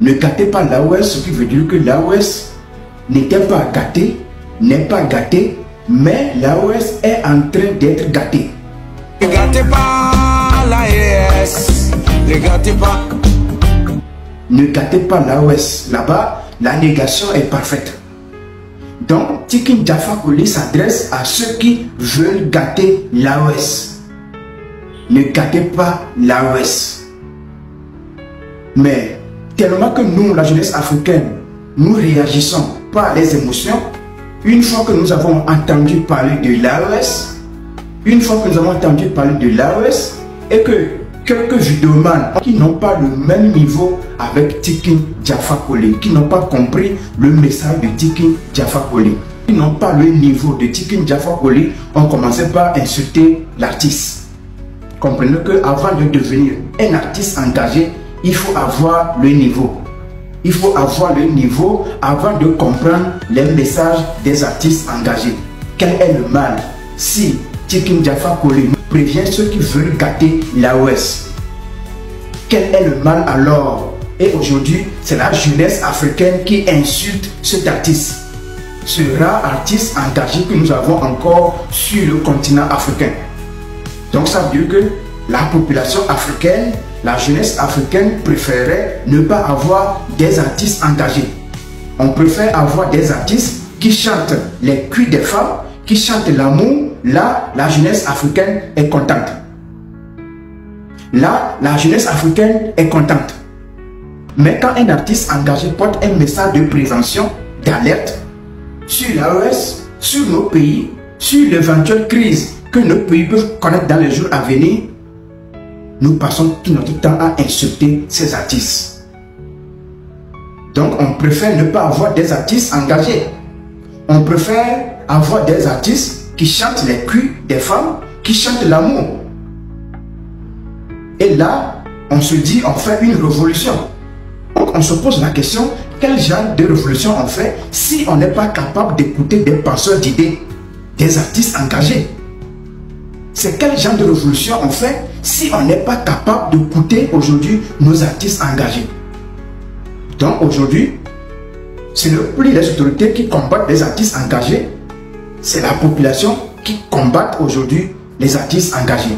Ne gâtez pas l'AOS, ce qui veut dire que l'AOS n'était pas gâté, n'est pas gâté, mais l'AOS est en train d'être gâté. Ne gâtez pas l'AOS, ne gâtez pas. Ne gâtez pas l'AOS. Là-bas, la négation est parfaite. Donc, Tikin Jaffa Kolley s'adresse à ceux qui veulent gâter l'AOS. Ne gâtez pas l'AOS. Mais, tellement que nous, la jeunesse africaine, nous réagissons par les émotions, une fois que nous avons entendu parler de l'AOS, et que quelques vidéomans qui n'ont pas le même niveau avec Tikin Jaffa Kolley, qui n'ont pas compris le message de Tikin Jaffa Kolley, qui n'ont pas le niveau de Tikin Jaffa Kolley, ont commencé par insulter l'artiste. Comprenez qu'avant de devenir un artiste engagé, il faut avoir le niveau. Il faut avoir le niveau avant de comprendre les messages des artistes engagés. Quel est le mal si Tikin Jaffa Kolley prévient ceux qui veulent gâter l'AOS? Quel est le mal alors? Et aujourd'hui, c'est la jeunesse africaine qui insulte cet artiste. Ce rare artiste engagé que nous avons encore sur le continent africain. Donc ça veut dire que la population africaine, la jeunesse africaine préférait ne pas avoir des artistes engagés. On préfère avoir des artistes qui chantent les cuits des femmes, qui chantent l'amour. Là, la jeunesse africaine est contente. Là, la jeunesse africaine est contente. Mais quand un artiste engagé porte un message de prévention, d'alerte sur l'AOS, sur nos pays, sur l'éventuelle crise que nos pays peuvent connaître dans les jours à venir, nous passons tout notre temps à insulter ces artistes. Donc on préfère ne pas avoir des artistes engagés. On préfère avoir des artistes qui chantent les culs des femmes, qui chantent l'amour. Et là, on se dit, on fait une révolution. Donc on se pose la question, quel genre de révolution on fait si on n'est pas capable d'écouter des penseurs d'idées, des artistes engagés? C'est quel genre de révolution on fait si on n'est pas capable d'écouter aujourd'hui nos artistes engagés? Donc aujourd'hui, ce n'est plus les autorités qui combattent les artistes engagés, c'est la population qui combat aujourd'hui les artistes engagés.